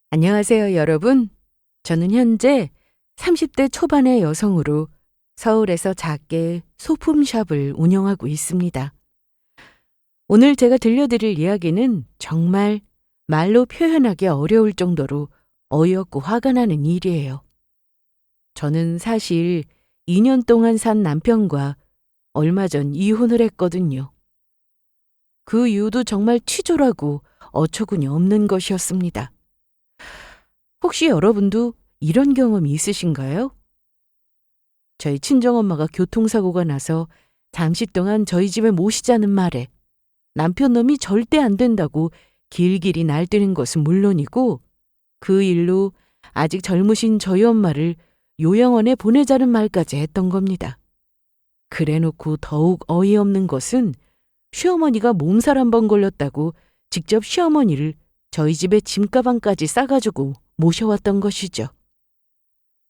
안녕하세요, 여러분. 저는 현재 30대 초반의 여성으로 서울에서 작게 소품샵을 운영하고 있습니다. 오늘 제가 들려드릴 이야기는 정말 말로 표현하기 어려울 정도로 어이없고 화가 나는 일이에요. 저는 사실 2년 동안 산 남편과 얼마 전 이혼을 했거든요. 그 이유도 정말 치졸하고 어처구니 없는 것이었습니다. 혹시 여러분도 이런 경험이 있으신가요? 저희 친정엄마가 교통사고가 나서 잠시 동안 저희 집에 모시자는 말에 남편 놈이 절대 안 된다고 길길이 날뛰는 것은 물론이고 그 일로 아직 젊으신 저희 엄마를 요양원에 보내자는 말까지 했던 겁니다. 그래놓고 더욱 어이없는 것은 시어머니가 몸살 한 번 걸렸다고 직접 시어머니를 저희 집에 짐가방까지 싸가지고 모셔왔던 것이죠.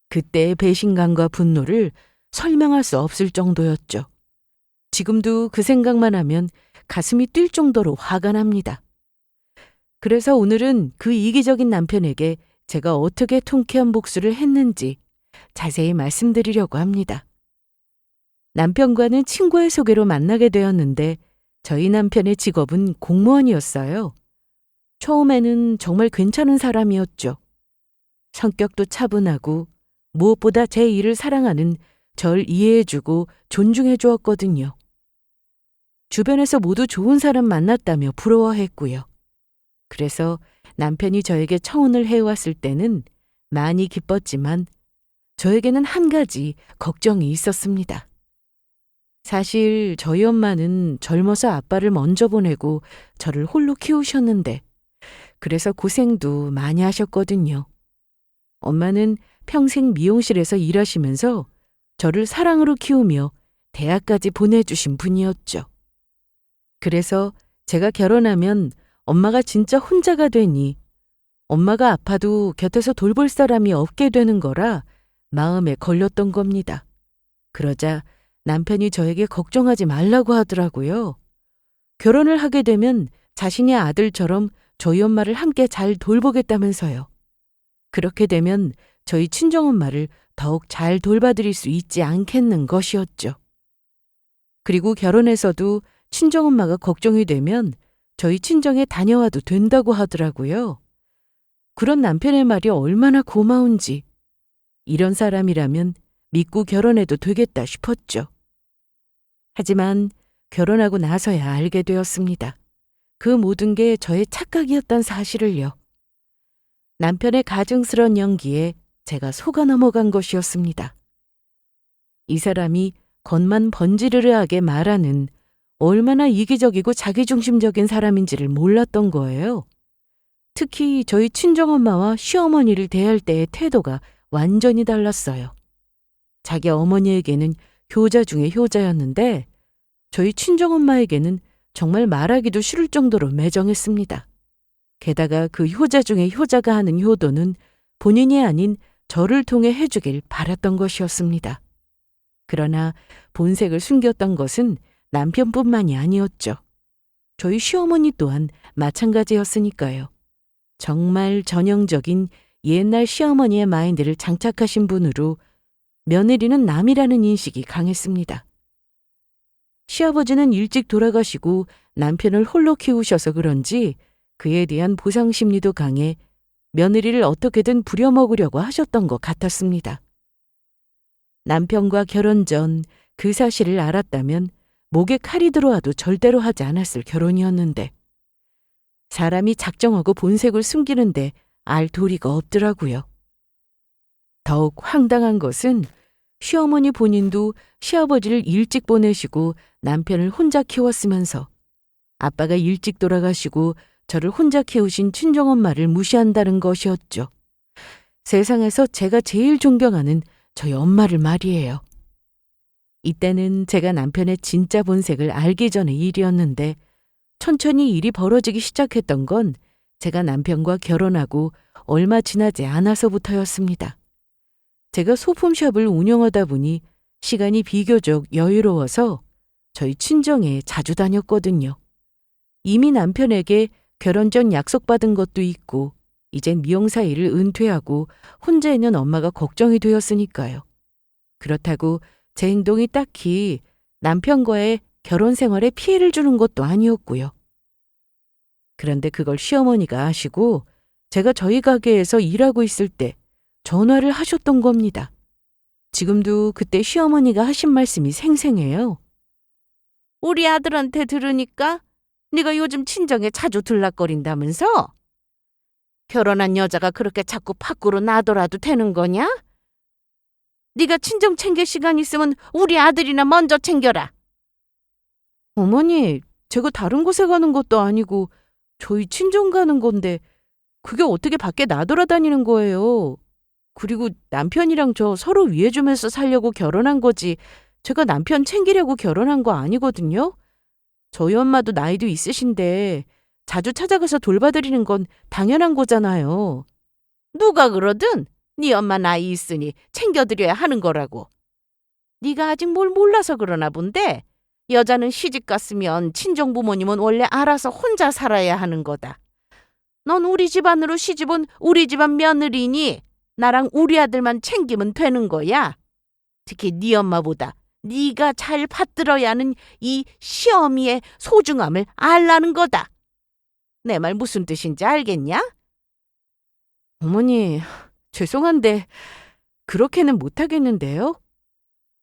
그때의 배신감과 분노를 설명할 수 없을 정도였죠. 지금도 그 생각만 하면 가슴이 뛸 정도로 화가 납니다. 그래서 오늘은 그 이기적인 남편에게 제가 어떻게 통쾌한 복수를 했는지 자세히 말씀드리려고 합니다. 남편과는 친구의 소개로 만나게 되었는데 저희 남편의 직업은 공무원이었어요. 처음에는 정말 괜찮은 사람이었죠. 성격도 차분하고 무엇보다 제 일을 사랑하는 절 이해해주고 존중해 주었거든요. 주변에서 모두 좋은 사람 만났다며 부러워했고요. 그래서 남편이 저에게 청혼을 해왔을 때는 많이 기뻤지만 저에게는 한 가지 걱정이 있었습니다. 사실 저희 엄마는 젊어서 아빠를 먼저 보내고 저를 홀로 키우셨는데 그래서 고생도 많이 하셨거든요. 엄마는 평생 미용실에서 일하시면서 저를 사랑으로 키우며 대학까지 보내주신 분이었죠. 그래서 제가 결혼하면 엄마가 진짜 혼자가 되니 엄마가 아파도 곁에서 돌볼 사람이 없게 되는 거라 마음에 걸렸던 겁니다. 그러자 남편이 저에게 걱정하지 말라고 하더라고요. 결혼을 하게 되면 자신의 아들처럼 저희 엄마를 함께 잘 돌보겠다면서요. 그렇게 되면 저희 친정엄마를 더욱 잘 돌봐드릴 수 있지 않겠는 것이었죠. 그리고 결혼해서도 친정엄마가 걱정이 되면 저희 친정에 다녀와도 된다고 하더라고요. 그런 남편의 말이 얼마나 고마운지 이런 사람이라면 믿고 결혼해도 되겠다 싶었죠. 하지만 결혼하고 나서야 알게 되었습니다. 그 모든 게 저의 착각이었단 사실을요. 남편의 가증스러운 연기에 제가 속아 넘어간 것이었습니다. 이 사람이 겉만 번지르르하게 말하는 얼마나 이기적이고 자기중심적인 사람인지를 몰랐던 거예요. 특히 저희 친정엄마와 시어머니를 대할 때의 태도가 완전히 달랐어요. 자기 어머니에게는 효자 중에 효자였는데 저희 친정엄마에게는 정말 말하기도 싫을 정도로 매정했습니다. 게다가 그 효자 중에 효자가 하는 효도는 본인이 아닌 저를 통해 해주길 바랐던 것이었습니다. 그러나 본색을 숨겼던 것은 남편뿐만이 아니었죠. 저희 시어머니 또한 마찬가지였으니까요. 정말 전형적인 옛날 시어머니의 마인드를 장착하신 분으로 며느리는 남이라는 인식이 강했습니다. 시아버지는 일찍 돌아가시고 남편을 홀로 키우셔서 그런지 그에 대한 보상 심리도 강해 며느리를 어떻게든 부려먹으려고 하셨던 것 같았습니다. 남편과 결혼 전 그 사실을 알았다면 목에 칼이 들어와도 절대로 하지 않았을 결혼이었는데 사람이 작정하고 본색을 숨기는데 알 도리가 없더라고요. 더욱 황당한 것은 시어머니 본인도 시아버지를 일찍 보내시고 남편을 혼자 키웠으면서 아빠가 일찍 돌아가시고 저를 혼자 키우신 친정엄마를 무시한다는 것이었죠. 세상에서 제가 제일 존경하는 저희 엄마를 말이에요. 이때는 제가 남편의 진짜 본색을 알기 전의 일이었는데 천천히 일이 벌어지기 시작했던 건 제가 남편과 결혼하고 얼마 지나지 않아서부터였습니다. 제가 소품샵을 운영하다 보니 시간이 비교적 여유로워서 저희 친정에 자주 다녔거든요. 이미 남편에게 결혼 전 약속받은 것도 있고 이젠 미용사 일을 은퇴하고 혼자 있는 엄마가 걱정이 되었으니까요. 그렇다고 제 행동이 딱히 남편과의 결혼 생활에 피해를 주는 것도 아니었고요. 그런데 그걸 시어머니가 아시고 제가 저희 가게에서 일하고 있을 때 전화를 하셨던 겁니다. 지금도 그때 시어머니가 하신 말씀이 생생해요. 우리 아들한테 들으니까 네가 요즘 친정에 자주 들락거린다면서? 결혼한 여자가 그렇게 자꾸 밖으로 나더라도 되는 거냐? 네가 친정 챙길 시간 있으면 우리 아들이나 먼저 챙겨라. 어머니, 제가 다른 곳에 가는 것도 아니고 저희 친정 가는 건데 그게 어떻게 밖에 나돌아다니는 거예요. 그리고 남편이랑 저 서로 위해주면서 살려고 결혼한 거지 제가 남편 챙기려고 결혼한 거 아니거든요. 저희 엄마도 나이도 있으신데 자주 찾아가서 돌봐드리는 건 당연한 거잖아요. 누가 그러든 네 엄마 나이 있으니 챙겨드려야 하는 거라고. 네가 아직 뭘 몰라서 그러나 본데 여자는 시집 갔으면 친정 부모님은 원래 알아서 혼자 살아야 하는 거다. 넌 우리 집안으로 시집온 우리 집안 며느리니 나랑 우리 아들만 챙기면 되는 거야. 특히 네 엄마보다 네가 잘 받들어야 하는 이 시어미의 소중함을 알라는 거다. 내 말 무슨 뜻인지 알겠냐? 어머니, 죄송한데 그렇게는 못하겠는데요.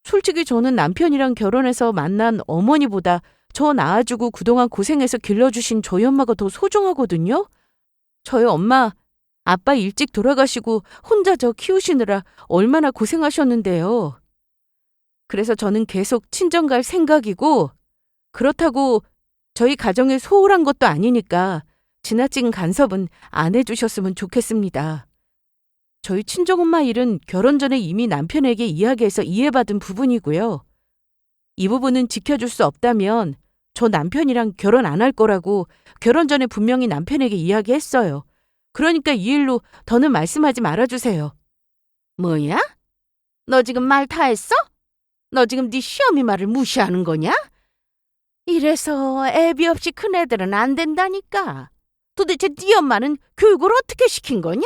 솔직히 저는 남편이랑 결혼해서 만난 어머니보다 저 낳아주고 그동안 고생해서 길러주신 저희 엄마가 더 소중하거든요. 저희 엄마, 아빠 일찍 돌아가시고 혼자 저 키우시느라 얼마나 고생하셨는데요. 그래서 저는 계속 친정 갈 생각이고 그렇다고 저희 가정에 소홀한 것도 아니니까 지나친 간섭은 안 해주셨으면 좋겠습니다. 저희 친정엄마 일은 결혼 전에 이미 남편에게 이야기해서 이해받은 부분이고요. 이 부분은 지켜줄 수 없다면 저 남편이랑 결혼 안 할 거라고 결혼 전에 분명히 남편에게 이야기했어요. 그러니까 이 일로 더는 말씀하지 말아주세요. 뭐야? 너 지금 말 다 했어? 너 지금 네 시어미 말을 무시하는 거냐? 이래서 애비 없이 큰 애들은 안 된다니까. 도대체 네 엄마는 교육을 어떻게 시킨 거냐?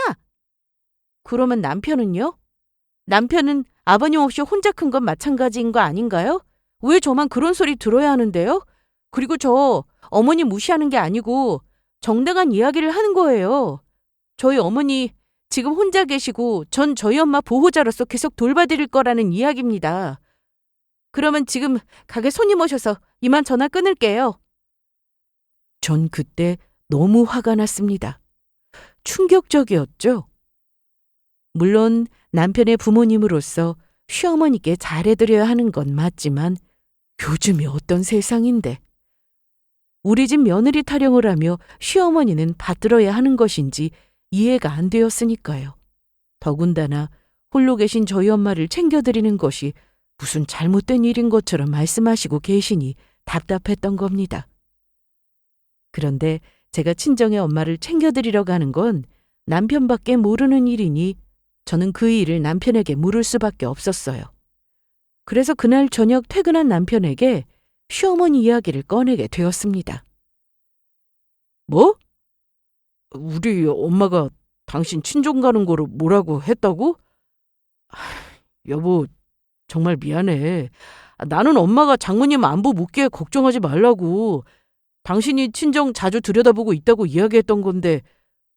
그러면 남편은요? 남편은 아버님 없이 혼자 큰 건 마찬가지인 거 아닌가요? 왜 저만 그런 소리 들어야 하는데요? 그리고 저 어머니 무시하는 게 아니고 정당한 이야기를 하는 거예요. 저희 어머니 지금 혼자 계시고 전 저희 엄마 보호자로서 계속 돌봐드릴 거라는 이야기입니다. 그러면 지금 가게 손님 오셔서 이만 전화 끊을게요. 전 그때 너무 화가 났습니다. 충격적이었죠. 물론 남편의 부모님으로서 시어머니께 잘해드려야 하는 건 맞지만 요즘이 어떤 세상인데. 우리 집 며느리 타령을 하며 시어머니는 받들어야 하는 것인지 이해가 안 되었으니까요. 더군다나 홀로 계신 저희 엄마를 챙겨드리는 것이 무슨 잘못된 일인 것처럼 말씀하시고 계시니 답답했던 겁니다. 그런데 제가 친정의 엄마를 챙겨드리러 가는 건 남편밖에 모르는 일이니 저는 그 일을 남편에게 물을 수밖에 없었어요. 그래서 그날 저녁 퇴근한 남편에게 시어머니 이야기를 꺼내게 되었습니다. 뭐? 우리 엄마가 당신 친정 가는 거로 뭐라고 했다고? 여보, 정말 미안해. 나는 엄마가 장모님 안부 묻게 걱정하지 말라고. 당신이 친정 자주 들여다보고 있다고 이야기했던 건데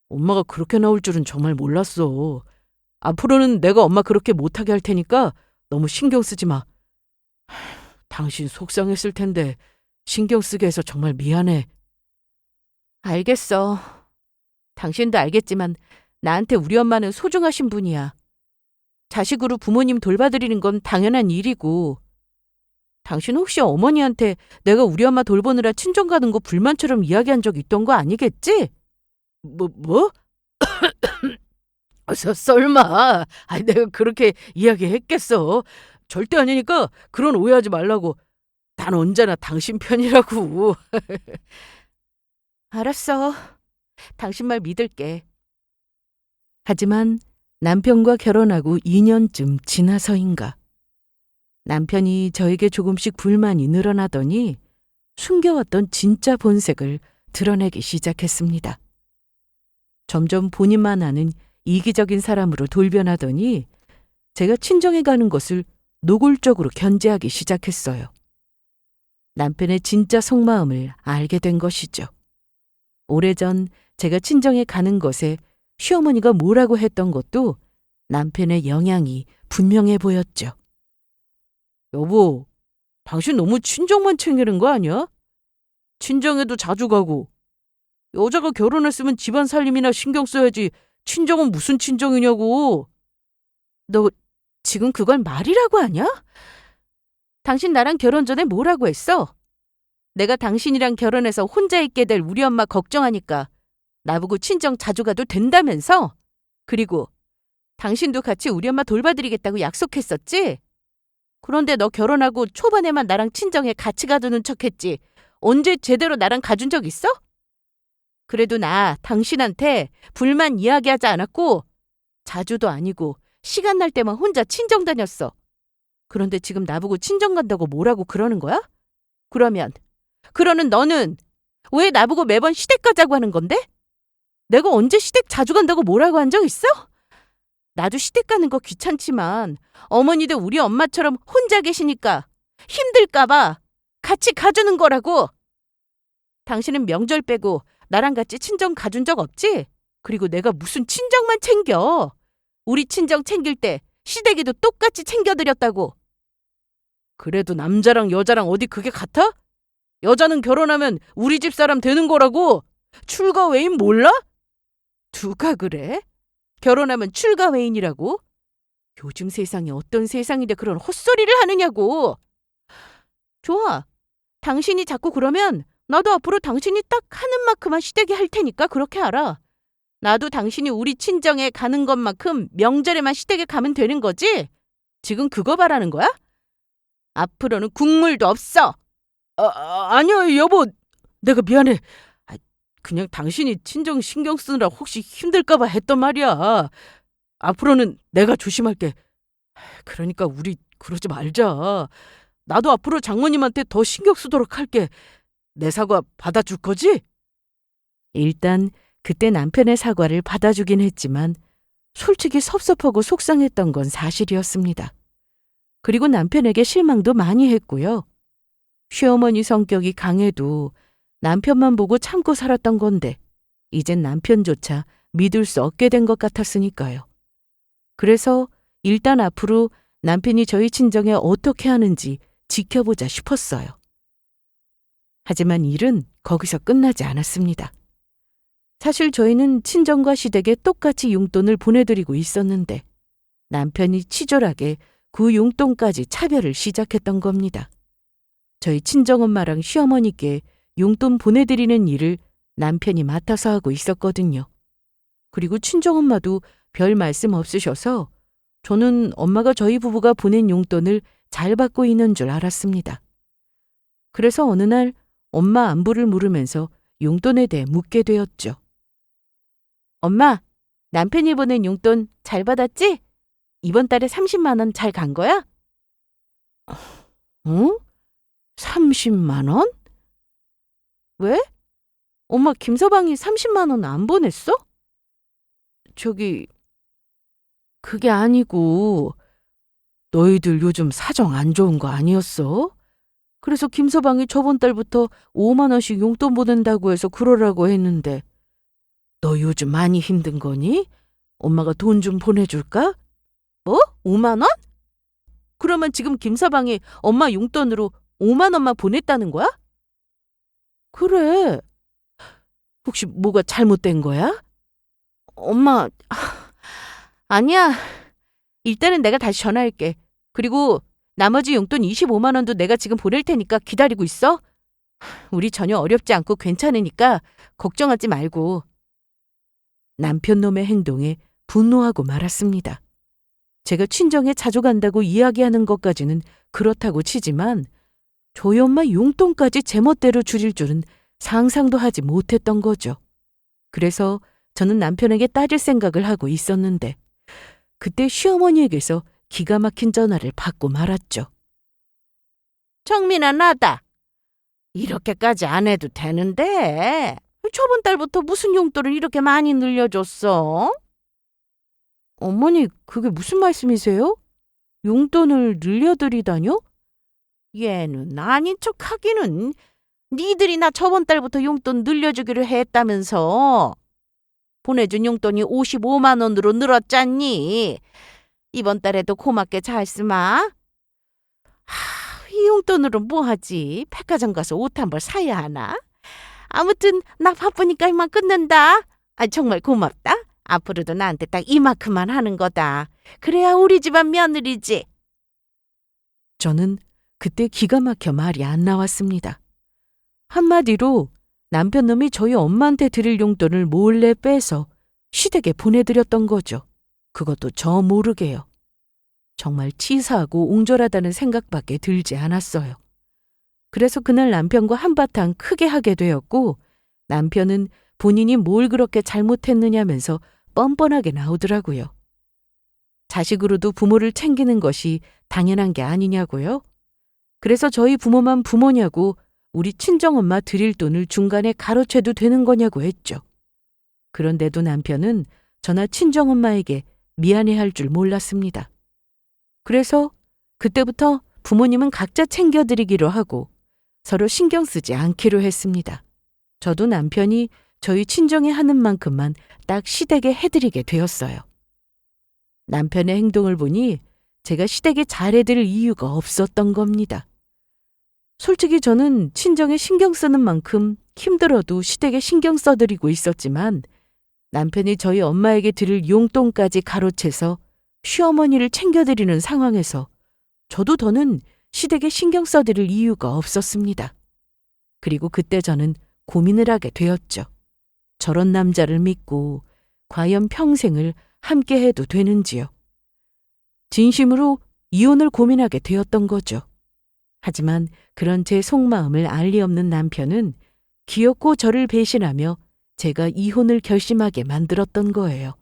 엄마가 그렇게 나올 줄은 정말 몰랐어. 앞으로는 내가 엄마 그렇게 못하게 할 테니까 너무 신경 쓰지 마. 당신 속상했을 텐데 신경 쓰게 해서 정말 미안해. 알겠어. 당신도 알겠지만 나한테 우리 엄마는 소중하신 분이야. 자식으로 부모님 돌봐드리는 건 당연한 일이고. 당신 혹시 어머니한테 내가 우리 엄마 돌보느라 친정 가는 거 불만처럼 이야기한 적 있던 거 아니겠지? 뭐? 설마. 내가 그렇게 이야기했겠어. 절대 아니니까 그런 오해하지 말라고. 난 언제나 당신 편이라고. 알았어. 당신 말 믿을게. 하지만 남편과 결혼하고 2년쯤 지나서인가. 남편이 저에게 조금씩 불만이 늘어나더니 숨겨왔던 진짜 본색을 드러내기 시작했습니다. 점점 본인만 아는 이기적인 사람으로 돌변하더니 제가 친정에 가는 것을 노골적으로 견제하기 시작했어요. 남편의 진짜 속마음을 알게 된 것이죠. 오래전 제가 친정에 가는 것에 시어머니가 뭐라고 했던 것도 남편의 영향이 분명해 보였죠. 여보, 당신 너무 친정만 챙기는 거 아니야? 친정에도 자주 가고. 여자가 결혼했으면 집안 살림이나 신경 써야지 친정은 무슨 친정이냐고. 너 지금 그걸 말이라고 하냐? 당신 나랑 결혼 전에 뭐라고 했어? 내가 당신이랑 결혼해서 혼자 있게 될 우리 엄마 걱정하니까 나보고 친정 자주 가도 된다면서? 그리고 당신도 같이 우리 엄마 돌봐드리겠다고 약속했었지? 그런데 너 결혼하고 초반에만 나랑 친정에 같이 가두는 척했지. 언제 제대로 나랑 가준 적 있어? 그래도 나 당신한테 불만 이야기하지 않았고 자주도 아니고 시간 날 때만 혼자 친정 다녔어. 그런데 지금 나보고 친정 간다고 뭐라고 그러는 거야? 그러는 너는 왜 나보고 매번 시댁 가자고 하는 건데? 내가 언제 시댁 자주 간다고 뭐라고 한 적 있어? 나도 시댁 가는 거 귀찮지만 어머니도 우리 엄마처럼 혼자 계시니까 힘들까 봐 같이 가주는 거라고. 당신은 명절 빼고 나랑 같이 친정 가준 적 없지? 그리고 내가 무슨 친정만 챙겨. 우리 친정 챙길 때 시댁에도 똑같이 챙겨드렸다고. 그래도 남자랑 여자랑 어디 그게 같아? 여자는 결혼하면 우리 집 사람 되는 거라고. 출가 외인 몰라? 누가 그래? 결혼하면 출가 외인이라고? 요즘 세상이 어떤 세상인데 그런 헛소리를 하느냐고. 좋아. 당신이 자꾸 그러면 나도 앞으로 당신이 딱 하는 만큼만 시댁에 할 테니까 그렇게 알아. 나도 당신이 우리 친정에 가는 것만큼 명절에만 시댁에 가면 되는 거지? 지금 그거 바라는 거야? 앞으로는 국물도 없어. 아니요, 여보. 내가 미안해. 그냥 당신이 친정 신경 쓰느라 혹시 힘들까 봐 했단 말이야. 앞으로는 내가 조심할게. 그러니까 우리 그러지 말자. 나도 앞으로 장모님한테 더 신경 쓰도록 할게. 내 사과 받아줄 거지? 일단 그때 남편의 사과를 받아주긴 했지만 솔직히 섭섭하고 속상했던 건 사실이었습니다. 그리고 남편에게 실망도 많이 했고요. 시어머니 성격이 강해도 남편만 보고 참고 살았던 건데 이젠 남편조차 믿을 수 없게 된 것 같았으니까요. 그래서 일단 앞으로 남편이 저희 친정에 어떻게 하는지 지켜보자 싶었어요. 하지만 일은 거기서 끝나지 않았습니다. 사실 저희는 친정과 시댁에 똑같이 용돈을 보내드리고 있었는데 남편이 치졸하게 그 용돈까지 차별을 시작했던 겁니다. 저희 친정엄마랑 시어머니께 용돈 보내드리는 일을 남편이 맡아서 하고 있었거든요. 그리고 친정엄마도 별 말씀 없으셔서 저는 엄마가 저희 부부가 보낸 용돈을 잘 받고 있는 줄 알았습니다. 그래서 어느 날 엄마 안부를 물으면서 용돈에 대해 묻게 되었죠. 엄마, 남편이 보낸 용돈 잘 받았지? 이번 달에 30만 원 잘 간 거야? 응? 30만 원? 왜? 엄마 김서방이 30만 원 안 보냈어? 그게 아니고 너희들 요즘 사정 안 좋은 거 아니었어? 그래서 김서방이 저번 달부터 5만 원씩 용돈 보낸다고 해서 그러라고 했는데 너 요즘 많이 힘든 거니? 엄마가 돈 좀 보내줄까? 뭐? 5만 원? 그러면 지금 김서방이 엄마 용돈으로 5만 원만 보냈다는 거야? 그래. 혹시 뭐가 잘못된 거야? 엄마, 아니야. 일단은 내가 다시 전화할게. 그리고 나머지 용돈 25만 원도 내가 지금 보낼 테니까 기다리고 있어. 우리 전혀 어렵지 않고 괜찮으니까 걱정하지 말고. 남편 놈의 행동에 분노하고 말았습니다. 제가 친정에 자주 간다고 이야기하는 것까지는 그렇다고 치지만 저희 엄마 용돈까지 제멋대로 줄일 줄은 상상도 하지 못했던 거죠. 그래서 저는 남편에게 따질 생각을 하고 있었는데 그때 시어머니에게서 기가 막힌 전화를 받고 말았죠. 정민아, 나다. 이렇게까지 안 해도 되는데 저번 달부터 무슨 용돈을 이렇게 많이 늘려줬어? 어머니, 그게 무슨 말씀이세요? 용돈을 늘려드리다뇨? 얘는 아닌 척 하기는. 니들이 나 저번 달부터 용돈 늘려주기로 했다면서. 보내준 용돈이 55만 원으로 늘었잖니. 이번 달에도 고맙게 잘 쓰마. 이 용돈으로 뭐 하지? 백화점 가서 옷 한 벌 사야 하나? 아무튼 나 바쁘니까 이만 끊는다. 정말 고맙다. 앞으로도 나한테 딱 이만큼만 하는 거다. 그래야 우리 집안 며느리지. 저는 그때 기가 막혀 말이 안 나왔습니다. 한마디로 남편 놈이 저희 엄마한테 드릴 용돈을 몰래 빼서 시댁에 보내드렸던 거죠. 그것도 저 모르게요. 정말 치사하고 옹졸하다는 생각밖에 들지 않았어요. 그래서 그날 남편과 한바탕 크게 하게 되었고, 남편은 본인이 뭘 그렇게 잘못했느냐면서 뻔뻔하게 나오더라고요. 자식으로도 부모를 챙기는 것이 당연한 게 아니냐고요? 그래서 저희 부모만 부모냐고 우리 친정엄마 드릴 돈을 중간에 가로채도 되는 거냐고 했죠. 그런데도 남편은 저나 친정엄마에게 미안해할 줄 몰랐습니다. 그래서 그때부터 부모님은 각자 챙겨드리기로 하고 서로 신경 쓰지 않기로 했습니다. 저도 남편이 저희 친정에 하는 만큼만 딱 시댁에 해드리게 되었어요. 남편의 행동을 보니 제가 시댁에 잘해드릴 이유가 없었던 겁니다. 솔직히 저는 친정에 신경 쓰는 만큼 힘들어도 시댁에 신경 써드리고 있었지만 남편이 저희 엄마에게 드릴 용돈까지 가로채서 시어머니를 챙겨드리는 상황에서 저도 더는 시댁에 신경 써드릴 이유가 없었습니다. 그리고 그때 저는 고민을 하게 되었죠. 저런 남자를 믿고 과연 평생을 함께 해도 되는지요. 진심으로 이혼을 고민하게 되었던 거죠. 하지만 그런 제 속마음을 알 리 없는 남편은 기어코 저를 배신하며 제가 이혼을 결심하게 만들었던 거예요.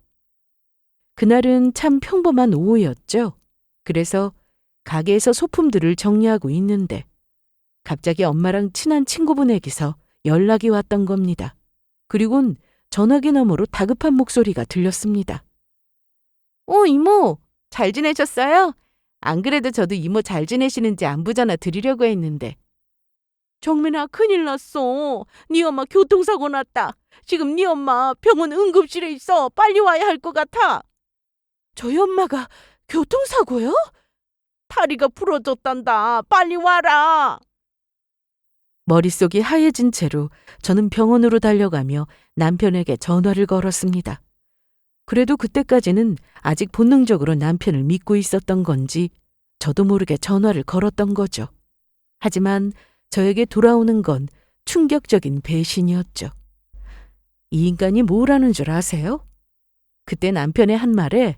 그날은 참 평범한 오후였죠. 그래서 가게에서 소품들을 정리하고 있는데 갑자기 엄마랑 친한 친구분에게서 연락이 왔던 겁니다. 그리곤 전화기 너머로 다급한 목소리가 들렸습니다. 이모, 잘 지내셨어요? 안 그래도 저도 이모 잘 지내시는지 안부 전화 드리려고 했는데. 정민아, 큰일 났어. 네 엄마 교통사고 났다. 지금 네 엄마 병원 응급실에 있어. 빨리 와야 할 것 같아. 저희 엄마가 교통사고요? 다리가 부러졌단다. 빨리 와라. 머릿속이 하얘진 채로 저는 병원으로 달려가며 남편에게 전화를 걸었습니다. 그래도 그때까지는 아직 본능적으로 남편을 믿고 있었던 건지 저도 모르게 전화를 걸었던 거죠. 하지만 저에게 돌아오는 건 충격적인 배신이었죠. 이 인간이 뭘 하는 줄 아세요? 그때 남편의 한 말에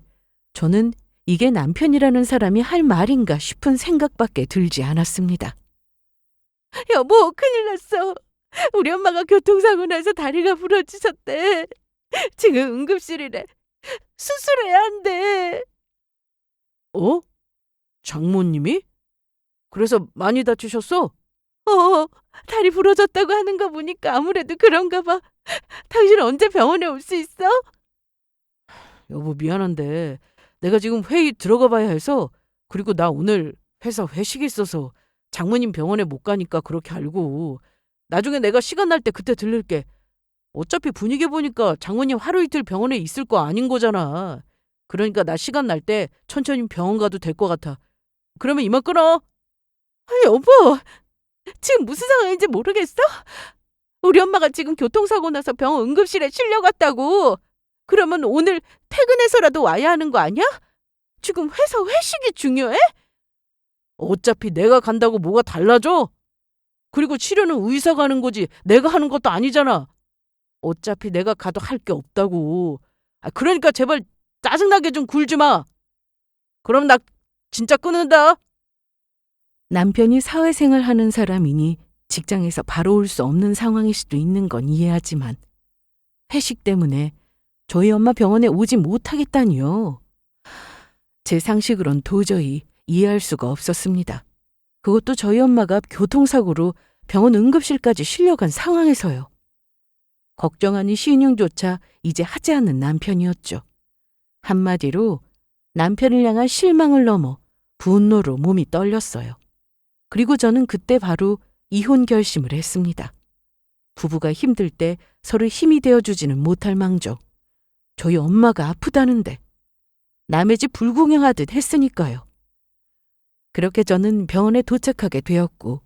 저는 이게 남편이라는 사람이 할 말인가 싶은 생각밖에 들지 않았습니다. 여보, 큰일 났어. 우리 엄마가 교통사고 나서 다리가 부러지셨대. 지금 응급실이래. 수술해야 한대. 장모님이? 그래서 많이 다치셨어? 다리 부러졌다고 하는 거 보니까 아무래도 그런가 봐. 당신 언제 병원에 올 수 있어? 여보, 미안한데 내가 지금 회의 들어가 봐야 해서, 그리고 나 오늘 회사 회식이 있어서 장모님 병원에 못 가니까 그렇게 알고, 나중에 내가 시간 날 때 그때 들를게. 어차피 분위기 보니까 장모님 하루 이틀 병원에 있을 거 아닌 거잖아. 그러니까 나 시간 날 때 천천히 병원 가도 될 것 같아. 그러면 이만 끊어. 여보, 지금 무슨 상황인지 모르겠어? 우리 엄마가 지금 교통사고 나서 병원 응급실에 실려갔다고. 그러면 오늘 퇴근해서라도 와야 하는 거 아니야? 지금 회사 회식이 중요해? 어차피 내가 간다고 뭐가 달라져? 그리고 치료는 의사가 하는 거지 내가 하는 것도 아니잖아. 어차피 내가 가도 할 게 없다고. 그러니까 제발 짜증나게 좀 굴지 마. 그럼 나 진짜 끊는다. 남편이 사회생활 하는 사람이니 직장에서 바로 올 수 없는 상황일 수도 있는 건 이해하지만 회식 때문에 저희 엄마 병원에 오지 못하겠다니요. 제 상식으론 도저히 이해할 수가 없었습니다. 그것도 저희 엄마가 교통사고로 병원 응급실까지 실려간 상황에서요. 걱정하니 신용조차 이제 하지 않는 남편이었죠. 한마디로 남편을 향한 실망을 넘어 분노로 몸이 떨렸어요. 그리고 저는 그때 바로 이혼 결심을 했습니다. 부부가 힘들 때 서로 힘이 되어주지는 못할 망정. 저희 엄마가 아프다는데 남의 집 불구경하듯 했으니까요. 그렇게 저는 병원에 도착하게 되었고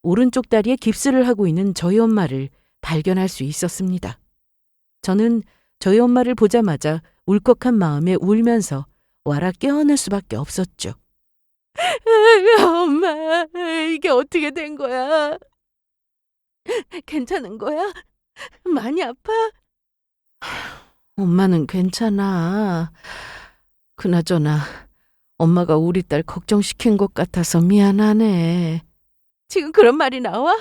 오른쪽 다리에 깁스를 하고 있는 저희 엄마를 발견할 수 있었습니다. 저는 저희 엄마를 보자마자 울컥한 마음에 울면서 와라 깨어날 수밖에 없었죠. 엄마, 이게 어떻게 된 거야? 괜찮은 거야? 많이 아파? 엄마는 괜찮아. 그나저나 엄마가 우리 딸 걱정시킨 것 같아서 미안하네. 지금 그런 말이 나와?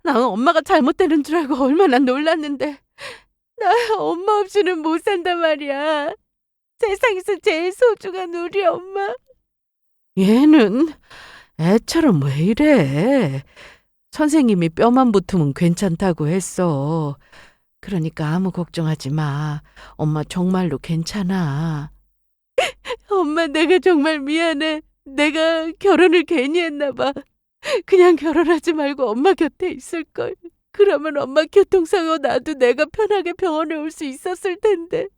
나 엄마가 잘못되는 줄 알고 얼마나 놀랐는데. 나 엄마 없이는 못 산단 말이야. 세상에서 제일 소중한 우리 엄마. 얘는 애처럼 왜 이래? 선생님이 뼈만 붙으면 괜찮다고 했어. 그러니까 아무 걱정하지 마. 엄마 정말로 괜찮아. 엄마, 내가 정말 미안해. 내가 결혼을 괜히 했나 봐. 그냥 결혼하지 말고 엄마 곁에 있을걸. 그러면 엄마 교통사고 나도 내가 편하게 병원에 올 수 있었을 텐데.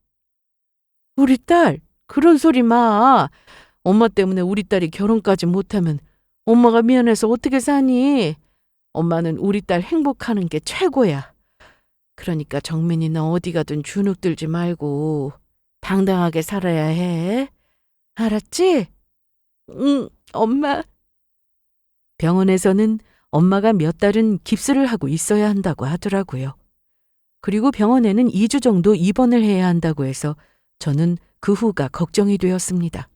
우리 딸, 그런 소리 마. 엄마 때문에 우리 딸이 결혼까지 못하면 엄마가 미안해서 어떻게 사니? 엄마는 우리 딸 행복하는 게 최고야. 그러니까 정민이 너 어디 가든 주눅 들지 말고 당당하게 살아야 해. 알았지? 응, 엄마. 병원에서는 엄마가 몇 달은 깁스를 하고 있어야 한다고 하더라고요. 그리고 병원에는 2주 정도 입원을 해야 한다고 해서 저는 그 후가 걱정이 되었습니다.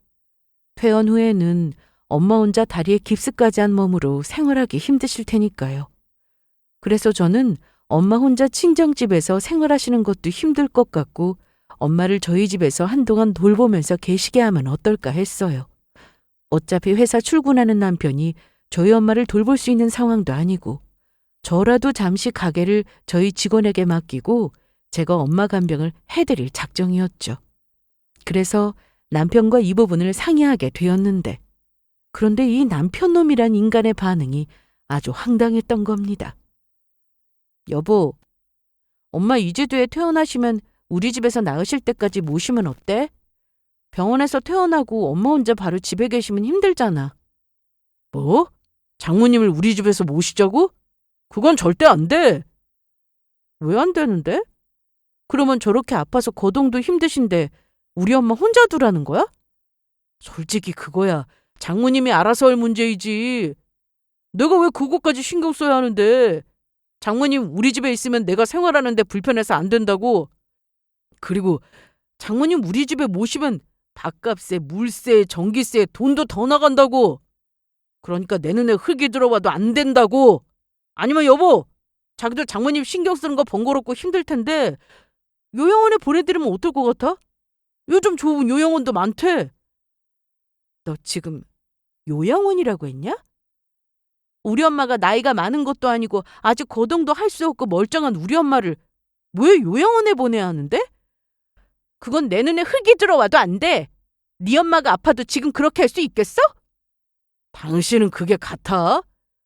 퇴원 후에는 엄마 혼자 다리에 깁스까지 한 몸으로 생활하기 힘드실 테니까요. 그래서 저는 엄마 혼자 친정집에서 생활하시는 것도 힘들 것 같고 엄마를 저희 집에서 한동안 돌보면서 계시게 하면 어떨까 했어요. 어차피 회사 출근하는 남편이 저희 엄마를 돌볼 수 있는 상황도 아니고 저라도 잠시 가게를 저희 직원에게 맡기고 제가 엄마 간병을 해드릴 작정이었죠. 그래서 남편과 이 부분을 상의하게 되었는데 그런데 이 남편놈이란 인간의 반응이 아주 황당했던 겁니다. 여보, 엄마 이제 퇴원하시면 우리 집에서 나으실 때까지 모시면 어때? 병원에서 퇴원하고 엄마 혼자 바로 집에 계시면 힘들잖아. 뭐? 장모님을 우리 집에서 모시자고? 그건 절대 안 돼. 왜 안 되는데? 그러면 저렇게 아파서 거동도 힘드신데 우리 엄마 혼자 두라는 거야? 솔직히 그거야 장모님이 알아서 할 문제이지. 내가 왜 그거까지 신경 써야 하는데. 장모님 우리 집에 있으면 내가 생활하는데 불편해서 안 된다고. 그리고 장모님 우리 집에 모시면 밥값에 물세 전기세 돈도 더 나간다고. 그러니까 내 눈에 흙이 들어와도 안 된다고. 아니면 여보, 자기들 장모님 신경 쓰는 거 번거롭고 힘들 텐데 요양원에 보내드리면 어떨 것 같아? 요즘 좋은 요양원도 많대. 너 지금 요양원이라고 했냐? 우리 엄마가 나이가 많은 것도 아니고 아직 거동도 할 수 없고 멀쩡한 우리 엄마를 왜 요양원에 보내야 하는데? 그건 내 눈에 흙이 들어와도 안 돼. 네 엄마가 아파도 지금 그렇게 할 수 있겠어? 당신은 그게 같아?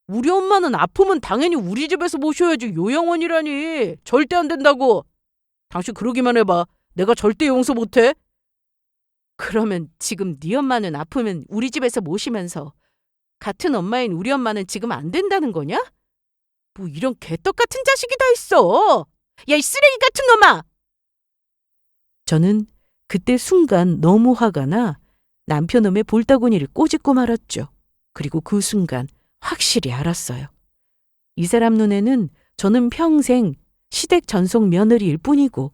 우리 엄마는 아프면 당연히 우리 집에서 모셔야지 요양원이라니. 절대 안 된다고. 당신 그러기만 해봐. 내가 절대 용서 못해. 그러면 지금 네 엄마는 아프면 우리 집에서 모시면서 같은 엄마인 우리 엄마는 지금 안 된다는 거냐? 뭐 이런 개떡 같은 자식이 다 있어. 야, 이 쓰레기 같은 놈아! 저는 그때 순간 너무 화가 나 남편놈의 볼따구니를 꼬집고 말았죠. 그리고 그 순간 확실히 알았어요. 이 사람 눈에는 저는 평생 시댁 전속 며느리일 뿐이고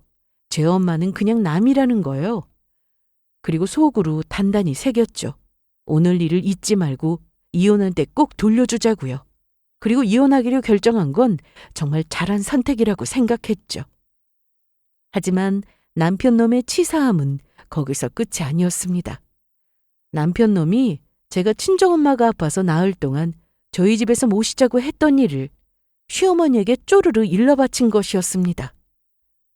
제 엄마는 그냥 남이라는 거예요. 그리고 속으로 단단히 새겼죠. 오늘 일을 잊지 말고 이혼할 때 꼭 돌려주자고요. 그리고 이혼하기로 결정한 건 정말 잘한 선택이라고 생각했죠. 하지만 남편놈의 치사함은 거기서 끝이 아니었습니다. 남편놈이 제가 친정엄마가 아파서 나흘 동안 저희 집에서 모시자고 했던 일을 시어머니에게 쪼르르 일러 바친 것이었습니다.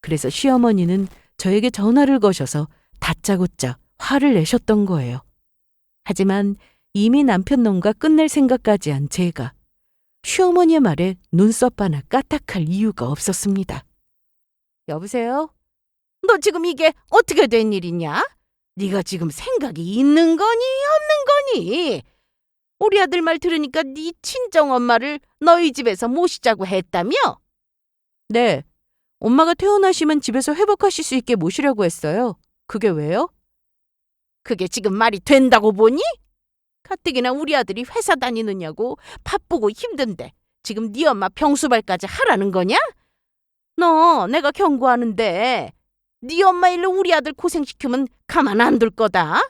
그래서 시어머니는 저에게 전화를 거셔서 다짜고짜 화를 내셨던 거예요. 하지만 이미 남편 놈과 끝낼 생각까지 한 제가 시어머니의 말에 눈썹 하나 까딱할 이유가 없었습니다. 여보세요? 너 지금 이게 어떻게 된 일이냐? 네가 지금 생각이 있는 거니 없는 거니? 우리 아들 말 들으니까 네 친정엄마를 너희 집에서 모시자고 했다며? 네. 엄마가 퇴원하시면 집에서 회복하실 수 있게 모시려고 했어요. 그게 왜요? 그게 지금 말이 된다고 보니? 가뜩이나 우리 아들이 회사 다니느냐고 바쁘고 힘든데 지금 네 엄마 병수발까지 하라는 거냐? 너 내가 경고하는데 네 엄마 일로 우리 아들 고생시키면 가만 안 둘 거다.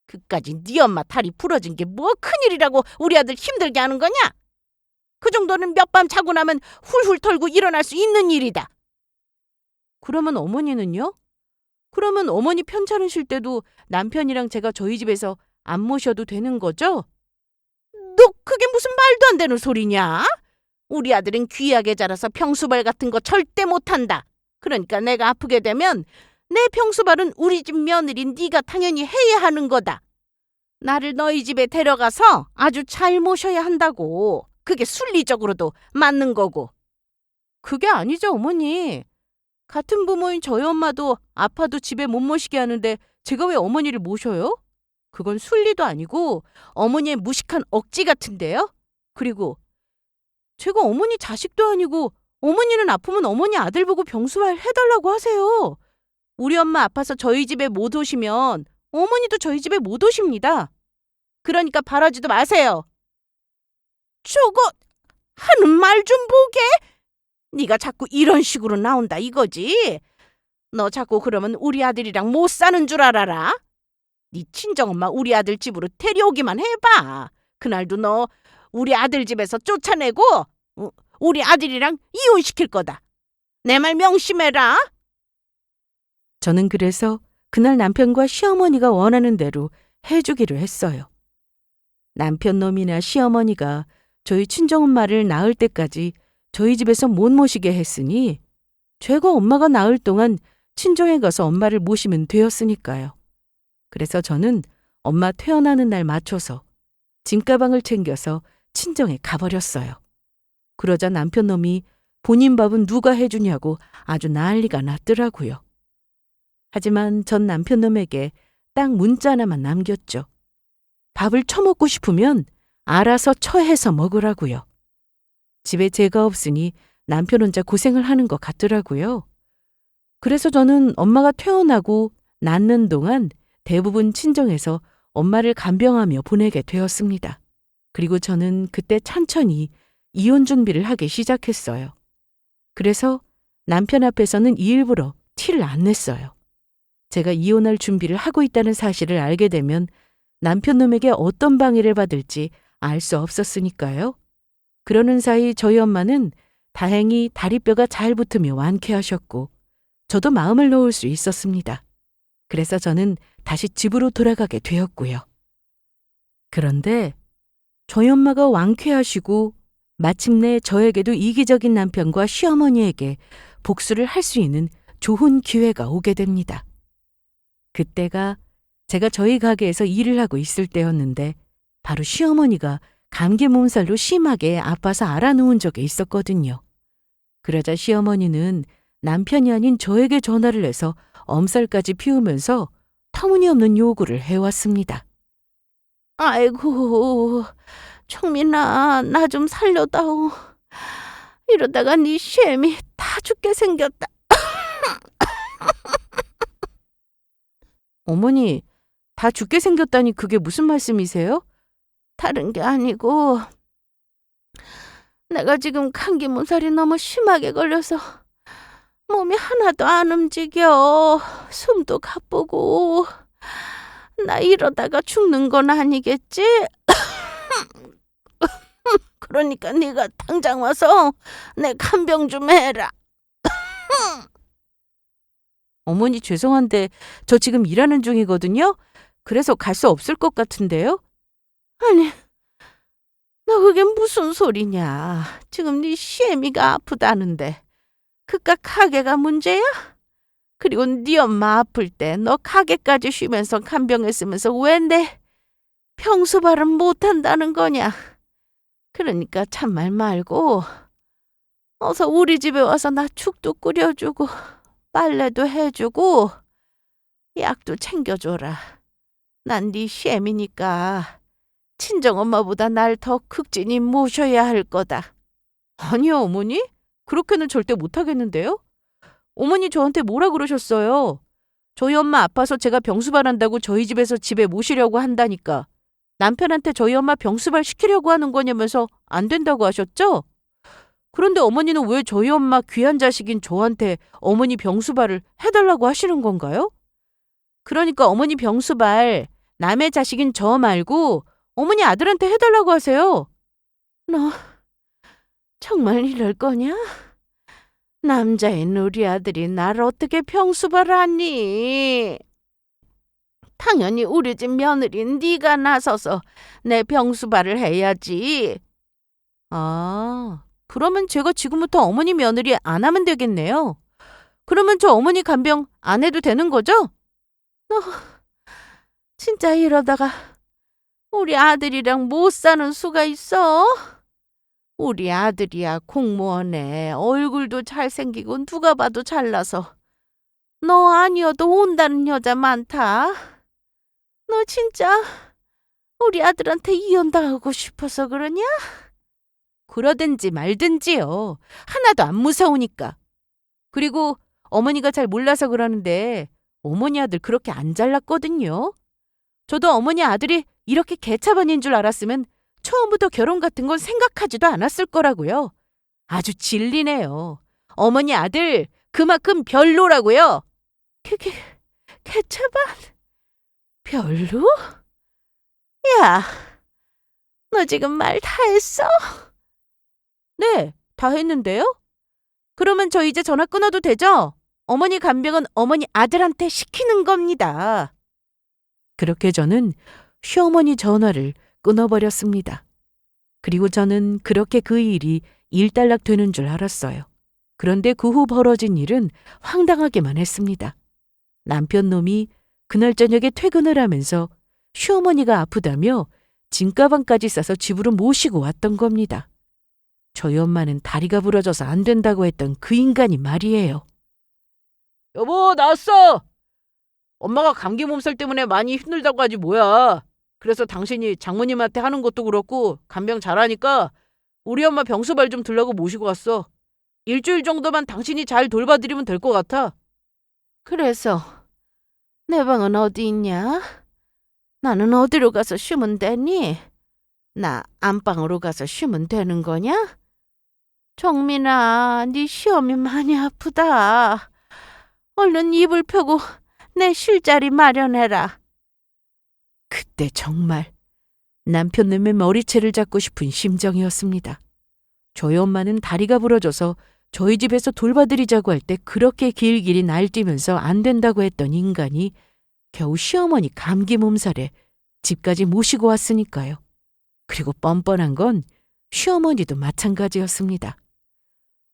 그까지 네 엄마 다리 부러진 게 뭐 큰일이라고 우리 아들 힘들게 하는 거냐? 그 정도는 몇 밤 자고 나면 훌훌 털고 일어날 수 있는 일이다. 그러면 어머니는요? 그러면 어머니 편찮으실 때도 남편이랑 제가 저희 집에서 안 모셔도 되는 거죠? 너 그게 무슨 말도 안 되는 소리냐? 우리 아들은 귀하게 자라서 병수발 같은 거 절대 못한다. 그러니까 내가 아프게 되면 내 병수발은 우리 집 며느리인 네가 당연히 해야 하는 거다. 나를 너희 집에 데려가서 아주 잘 모셔야 한다고. 그게 순리적으로도 맞는 거고. 그게 아니죠, 어머니. 같은 부모인 저희 엄마도 아파도 집에 못 모시게 하는데 제가 왜 어머니를 모셔요? 그건 순리도 아니고 어머니의 무식한 억지 같은데요? 그리고 제가 어머니 자식도 아니고 어머니는 아프면 어머니 아들 보고 병수발 해달라고 하세요. 우리 엄마 아파서 저희 집에 못 오시면 어머니도 저희 집에 못 오십니다. 그러니까 바라지도 마세요. 저거 하는 말 좀 보게. 네가 자꾸 이런 식으로 나온다 이거지. 너 자꾸 그러면 우리 아들이랑 못 사는 줄 알아라. 네 친정엄마 우리 아들 집으로 데려오기만 해봐. 그날도 너 우리 아들 집에서 쫓아내고 우리 아들이랑 이혼시킬 거다. 내 말 명심해라. 저는 그래서 그날 남편과 시어머니가 원하는 대로 해주기로 했어요. 남편 놈이나 시어머니가 저희 친정엄마를 낳을 때까지 저희 집에서 못 모시게 했으니 제가 엄마가 낳을 동안 친정에 가서 엄마를 모시면 되었으니까요. 그래서 저는 엄마 퇴원하는 날 맞춰서 짐가방을 챙겨서 친정에 가버렸어요. 그러자 남편 놈이 본인 밥은 누가 해주냐고 아주 난리가 났더라고요. 하지만 전 남편 놈에게 딱 문자 하나만 남겼죠. 밥을 처먹고 싶으면 알아서 처해서 먹으라고요. 집에 제가 없으니 남편 혼자 고생을 하는 것 같더라고요. 그래서 저는 엄마가 퇴원하고 낳는 동안 대부분 친정에서 엄마를 간병하며 보내게 되었습니다. 그리고 저는 그때 천천히 이혼 준비를 하기 시작했어요. 그래서 남편 앞에서는 일부러 티를 안 냈어요. 제가 이혼할 준비를 하고 있다는 사실을 알게 되면 남편 놈에게 어떤 방해를 받을지 알 수 없었으니까요. 그러는 사이 저희 엄마는 다행히 다리뼈가 잘 붙으며 완쾌하셨고 저도 마음을 놓을 수 있었습니다. 그래서 저는 다시 집으로 돌아가게 되었고요. 그런데 저희 엄마가 완쾌하시고 마침내 저에게도 이기적인 남편과 시어머니에게 복수를 할 수 있는 좋은 기회가 오게 됩니다. 그때가 제가 저희 가게에서 일을 하고 있을 때였는데 바로 시어머니가 감기 몸살로 심하게 아파서 알아누운 적이 있었거든요. 그러자 시어머니는 남편이 아닌 저에게 전화를 해서 엄살까지 피우면서 터무니없는 요구를 해왔습니다. 아이고, 청민아, 나 좀 살려다오. 이러다가 네 쉔이 다 죽게 생겼다. 어머니, 다 죽게 생겼다니 그게 무슨 말씀이세요? 다른 게 아니고 내가 지금 감기 몸살이 너무 심하게 걸려서 몸이 하나도 안 움직여. 숨도 가쁘고. 나 이러다가 죽는 건 아니겠지? 그러니까 네가 당장 와서 내 간병 좀 해라. 어머니 죄송한데 저 지금 일하는 중이거든요. 그래서 갈 수 없을 것 같은데요. 아니, 너 그게 무슨 소리냐. 지금 네 시애미가 아프다는데 그깟 가게가 문제야? 그리고 네 엄마 아플 때 너 가게까지 쉬면서 간병했으면서 왜 내 병수발은 못한다는 거냐? 그러니까 참말 말고 어서 우리 집에 와서 나 죽도 끓여주고 빨래도 해주고 약도 챙겨줘라. 난 네 셈이니까 친정엄마보다 날 더 극진히 모셔야 할 거다. 아니요, 어머니. 그렇게는 절대 못하겠는데요? 어머니 저한테 뭐라 그러셨어요? 저희 엄마 아파서 제가 병수발한다고 저희 집에서 집에 모시려고 한다니까. 남편한테 저희 엄마 병수발 시키려고 하는 거냐면서 안 된다고 하셨죠? 그런데 어머니는 왜 저희 엄마 귀한 자식인 저한테 어머니 병수발을 해달라고 하시는 건가요? 그러니까 어머니 병수발 남의 자식인 저 말고 어머니 아들한테 해달라고 하세요. 너 정말 이럴 거냐? 남자인 우리 아들이 날 어떻게 병수발하니? 당연히 우리 집 며느린 네가 나서서 내 병수발을 해야지. 아, 그러면 제가 지금부터 어머니 며느리 안 하면 되겠네요. 그러면 저 어머니 간병 안 해도 되는 거죠? 너 진짜 이러다가 우리 아들이랑 못 사는 수가 있어? 우리 아들이야 공무원에 얼굴도 잘생기고 누가 봐도 잘나서 너 아니어도 온다는 여자 많다. 너 진짜 우리 아들한테 이혼당하고 싶어서 그러냐? 그러든지 말든지요. 하나도 안 무서우니까. 그리고 어머니가 잘 몰라서 그러는데 어머니 아들 그렇게 안 잘났거든요. 저도 어머니 아들이 이렇게 개차반인 줄 알았으면 처음부터 결혼 같은 건 생각하지도 않았을 거라고요. 아주 진리네요. 어머니 아들 그만큼 별로라고요. 그게 개차반? 별로? 야, 너 지금 말 다 했어? 네, 다 했는데요. 그러면 저 이제 전화 끊어도 되죠? 어머니 간병은 어머니 아들한테 시키는 겁니다. 그렇게 저는 시어머니 전화를 끊어버렸습니다. 그리고 저는 그렇게 그 일이 일단락 되는 줄 알았어요. 그런데 그 후 벌어진 일은 황당하기만 했습니다. 남편 놈이 그날 저녁에 퇴근을 하면서 시어머니가 아프다며 짐가방까지 싸서 집으로 모시고 왔던 겁니다. 저희 엄마는 다리가 부러져서 안 된다고 했던 그 인간이 말이에요. 여보, 나왔어! 엄마가 감기 몸살 때문에 많이 힘들다고 하지 뭐야. 그래서 당신이 장모님한테 하는 것도 그렇고 간병 잘하니까 우리 엄마 병수발 좀 들라고 모시고 왔어. 일주일 정도만 당신이 잘 돌봐드리면 될 것 같아. 그래서 내 방은 어디 있냐? 나는 어디로 가서 쉬면 되니? 나 안방으로 가서 쉬면 되는 거냐? 정민아, 네 시험이 많이 아프다. 얼른 이불 펴고 내 쉴자리 마련해라. 그때 정말 남편놈의 머리채를 잡고 싶은 심정이었습니다. 저희 엄마는 다리가 부러져서 저희 집에서 돌봐드리자고 할 때 그렇게 길길이 날뛰면서 안 된다고 했던 인간이 겨우 시어머니 감기 몸살에 집까지 모시고 왔으니까요. 그리고 뻔뻔한 건 시어머니도 마찬가지였습니다.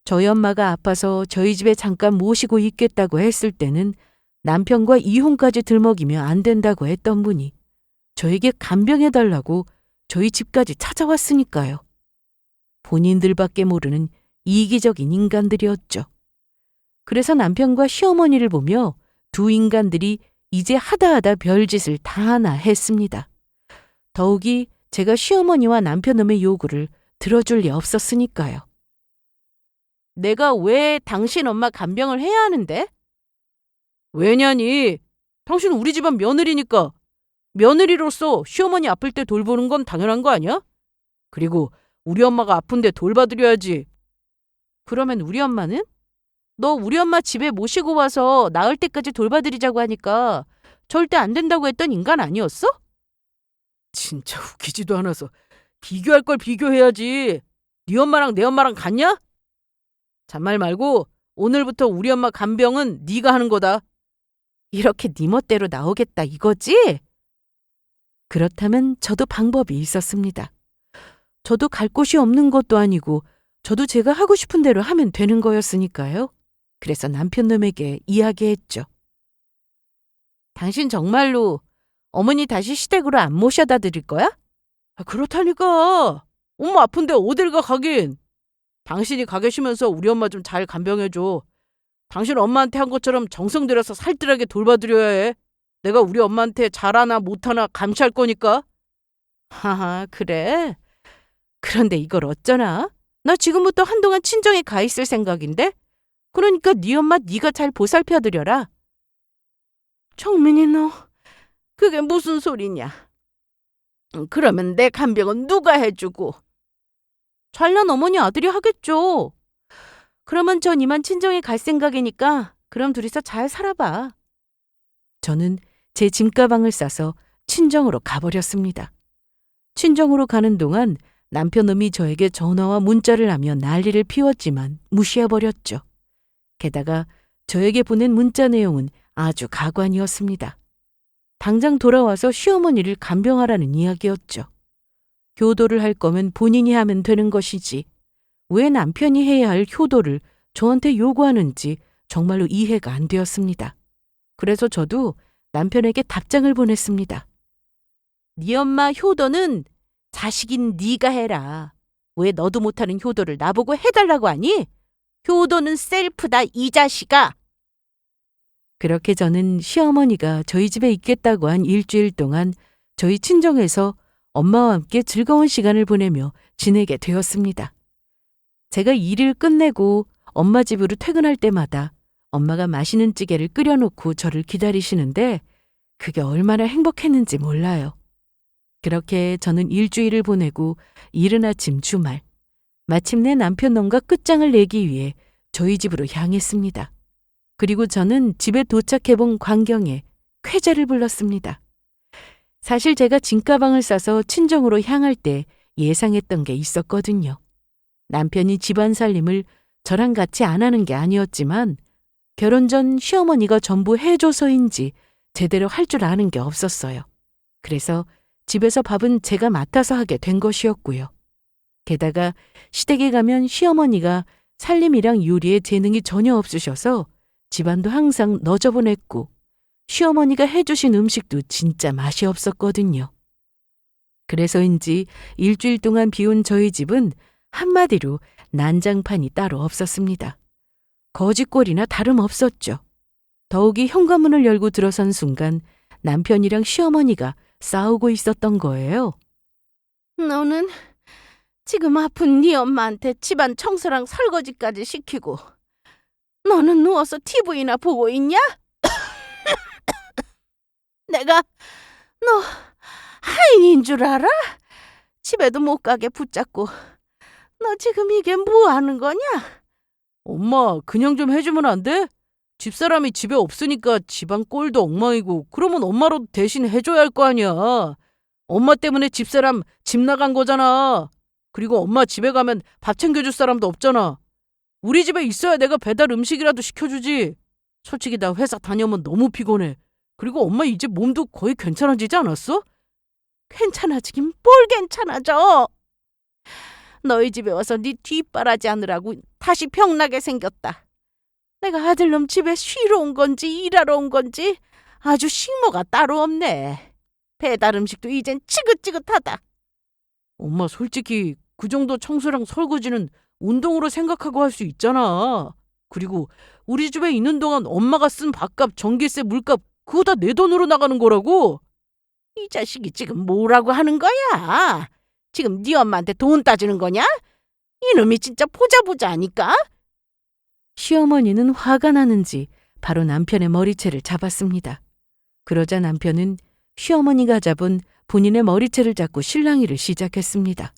저희 엄마가 아파서 저희 집에 잠깐 모시고 있겠다고 했을 때는 남편과 이혼까지 들먹이며 안 된다고 했던 분이 저에게 간병해달라고 저희 집까지 찾아왔으니까요. 본인들밖에 모르는 이기적인 인간들이었죠. 그래서 남편과 시어머니를 보며 두 인간들이 이제 하다하다 별짓을 다 하나 했습니다. 더욱이 제가 시어머니와 남편놈의 요구를 들어줄 리 없었으니까요. 내가 왜 당신 엄마 간병을 해야 하는데? 왜냐니? 당신 우리 집안 며느리니까. 며느리로서 시어머니 아플 때 돌보는 건 당연한 거 아니야? 그리고 우리 엄마가 아픈데 돌봐드려야지. 그러면 우리 엄마는? 너 우리 엄마 집에 모시고 와서 나을 때까지 돌봐드리자고 하니까 절대 안 된다고 했던 인간 아니었어? 진짜 웃기지도 않아서 비교할 걸 비교해야지. 네 엄마랑 내 엄마랑 같냐? 잔말 말고 오늘부터 우리 엄마 간병은 네가 하는 거다. 이렇게 네 멋대로 나오겠다 이거지? 그렇다면 저도 방법이 있었습니다. 저도 갈 곳이 없는 것도 아니고 저도 제가 하고 싶은 대로 하면 되는 거였으니까요. 그래서 남편놈에게 이야기했죠. 당신 정말로 어머니 다시 시댁으로 안 모셔다 드릴 거야? 그렇다니까. 엄마 아픈데 어딜 가 가긴. 당신이 가 계시면서 우리 엄마 좀 잘 간병해줘. 당신 엄마한테 한 것처럼 정성 들여서 살뜰하게 돌봐드려야 해. 내가 우리 엄마한테 잘하나 못하나 감시할 거니까. 하하, 그래? 그런데 이걸 어쩌나? 나 지금부터 한동안 친정에 가 있을 생각인데? 그러니까 네 엄마 네가 잘 보살펴드려라. 정민이 너, 그게 무슨 소리냐? 그러면 내 간병은 누가 해주고? 잘난 어머니 아들이 하겠죠. 그러면 전 이만 친정에 갈 생각이니까 그럼 둘이서 잘 살아봐. 저는 제 짐가방을 싸서 친정으로 가버렸습니다. 친정으로 가는 동안 남편놈이 저에게 전화와 문자를 하며 난리를 피웠지만 무시해버렸죠. 게다가 저에게 보낸 문자 내용은 아주 가관이었습니다. 당장 돌아와서 시어머니를 간병하라는 이야기였죠. 효도를 할 거면 본인이 하면 되는 것이지 왜 남편이 해야 할 효도를 저한테 요구하는지 정말로 이해가 안 되었습니다. 그래서 저도 남편에게 답장을 보냈습니다. 네 엄마 효도는 자식인 네가 해라. 왜 너도 못하는 효도를 나보고 해달라고 하니? 효도는 셀프다 이 자식아. 그렇게 저는 시어머니가 저희 집에 있겠다고 한 일주일 동안 저희 친정에서 엄마와 함께 즐거운 시간을 보내며 지내게 되었습니다. 제가 일을 끝내고 엄마 집으로 퇴근할 때마다 엄마가 맛있는 찌개를 끓여놓고 저를 기다리시는데 그게 얼마나 행복했는지 몰라요. 그렇게 저는 일주일을 보내고 이른 아침 주말, 마침내 남편놈과 끝장을 내기 위해 저희 집으로 향했습니다. 그리고 저는 집에 도착해본 광경에 쾌재를 불렀습니다. 사실 제가 짐가방을 싸서 친정으로 향할 때 예상했던 게 있었거든요. 남편이 집안 살림을 저랑 같이 안 하는 게 아니었지만 결혼 전 시어머니가 전부 해줘서인지 제대로 할 줄 아는 게 없었어요. 그래서 집에서 밥은 제가 맡아서 하게 된 것이었고요. 게다가 시댁에 가면 시어머니가 살림이랑 요리에 재능이 전혀 없으셔서 집안도 항상 너저분했고 시어머니가 해주신 음식도 진짜 맛이 없었거든요. 그래서인지 일주일 동안 비운 저희 집은 한마디로 난장판이 따로 없었습니다. 거짓골이나 다름없었죠. 더욱이 현관문을 열고 들어선 순간 남편이랑 시어머니가 싸우고 있었던 거예요. 너는 지금 아픈 네 엄마한테 집안 청소랑 설거지까지 시키고 너는 누워서 TV나 보고 있냐? 내가 너 하인인 줄 알아? 집에도 못 가게 붙잡고 너 지금 이게 뭐 하는 거냐? 엄마 그냥 좀 해주면 안 돼? 집사람이 집에 없으니까 집안 꼴도 엉망이고 그러면 엄마라도 대신 해줘야 할 거 아니야. 엄마 때문에 집사람 집 나간 거잖아. 그리고 엄마 집에 가면 밥 챙겨줄 사람도 없잖아. 우리 집에 있어야 내가 배달 음식이라도 시켜주지. 솔직히 나 회사 다녀오면 너무 피곤해. 그리고 엄마 이제 몸도 거의 괜찮아지지 않았어? 괜찮아지긴 뭘 괜찮아져. 너희 집에 와서 네 뒷바라지 하느라고 다시 병나게 생겼다. 내가 아들놈 집에 쉬러 온 건지 일하러 온 건지 아주 식모가 따로 없네. 배달 음식도 이젠 지긋지긋하다. 엄마 솔직히 그 정도 청소랑 설거지는 운동으로 생각하고 할 수 있잖아. 그리고 우리 집에 있는 동안 엄마가 쓴 밥값, 전기세, 물값 그거 다 내 돈으로 나가는 거라고. 이 자식이 지금 뭐라고 하는 거야? 지금 네 엄마한테 돈 따지는 거냐? 이놈이 진짜 보자 하니까. 시어머니는 화가 나는지 바로 남편의 머리채를 잡았습니다. 그러자 남편은 시어머니가 잡은 본인의 머리채를 잡고 실랑이를 시작했습니다.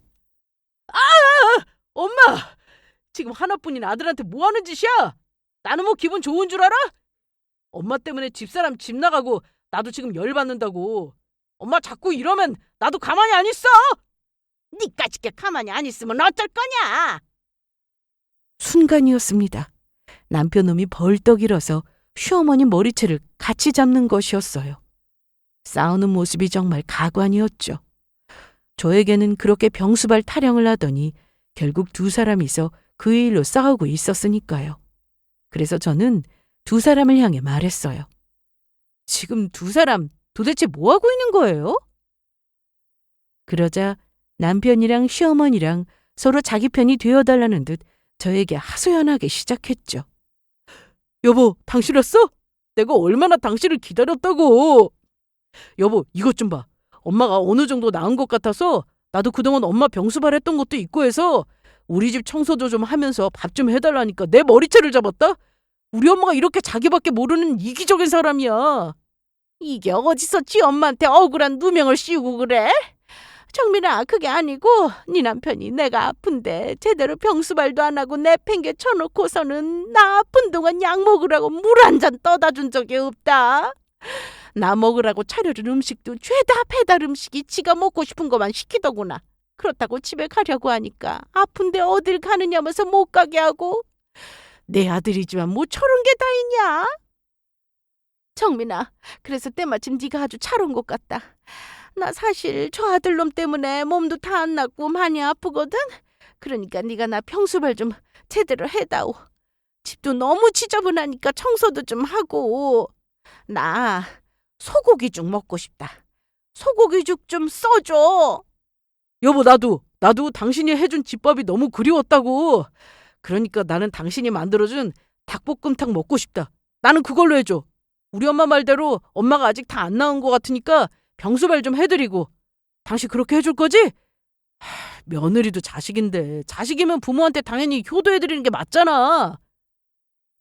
엄마! 지금 하나뿐인 아들한테 뭐 하는 짓이야? 나는 뭐 기분 좋은 줄 알아? 엄마 때문에 집사람 집 나가고 나도 지금 열받는다고. 엄마 자꾸 이러면 나도 가만히 안 있어! 니까짓게 가만히 안 있으면 어쩔 거냐? 순간이었습니다. 남편놈이 벌떡 일어서 시어머니 머리채를 같이 잡는 것이었어요. 싸우는 모습이 정말 가관이었죠. 저에게는 그렇게 병수발 타령을 하더니 결국 두 사람이서 그 일로 싸우고 있었으니까요. 그래서 저는 두 사람을 향해 말했어요. 지금 두 사람 도대체 뭐 하고 있는 거예요? 그러자 남편이랑 시어머니랑 서로 자기 편이 되어달라는 듯 저에게 하소연하기 시작했죠. 여보, 당신 왔어? 내가 얼마나 당신을 기다렸다고. 여보, 이것 좀 봐. 엄마가 어느 정도 나은 것 같아서 나도 그동안 엄마 병수발 했던 것도 있고 해서 우리 집 청소도 좀 하면서 밥 좀 해달라니까 내 머리채를 잡았다? 우리 엄마가 이렇게 자기밖에 모르는 이기적인 사람이야. 이게 어디서 지 엄마한테 억울한 누명을 씌우고 그래? 정민아, 그게 아니고 네 남편이 내가 아픈데 제대로 병수발도 안 하고 내팽개 쳐놓고서는 나 아픈 동안 약 먹으라고 물 한 잔 떠다 준 적이 없다. 나 먹으라고 차려준 음식도 죄다 배달 음식이 지가 먹고 싶은 것만 시키더구나. 그렇다고 집에 가려고 하니까 아픈데 어딜 가느냐면서 못 가게 하고. 내 아들이지만 뭐 저런 게 다 있냐? 정민아, 그래서 때마침 네가 아주 잘 온 것 같다. 나 사실 저 아들놈 때문에 몸도 다 안 낫고 많이 아프거든. 그러니까 네가 나 병수발 좀 제대로 해다오. 집도 너무 지저분하니까 청소도 좀 하고. 나 소고기죽 먹고 싶다. 소고기죽 좀 써줘. 여보, 나도 당신이 해준 집밥이 너무 그리웠다고. 그러니까 나는 당신이 만들어준 닭볶음탕 먹고 싶다. 나는 그걸로 해줘. 우리 엄마 말대로 엄마가 아직 다 안 나은 것 같으니까 병수발 좀 해드리고. 당신 그렇게 해줄 거지? 며느리도 자식인데 자식이면 부모한테 당연히 효도해드리는 게 맞잖아.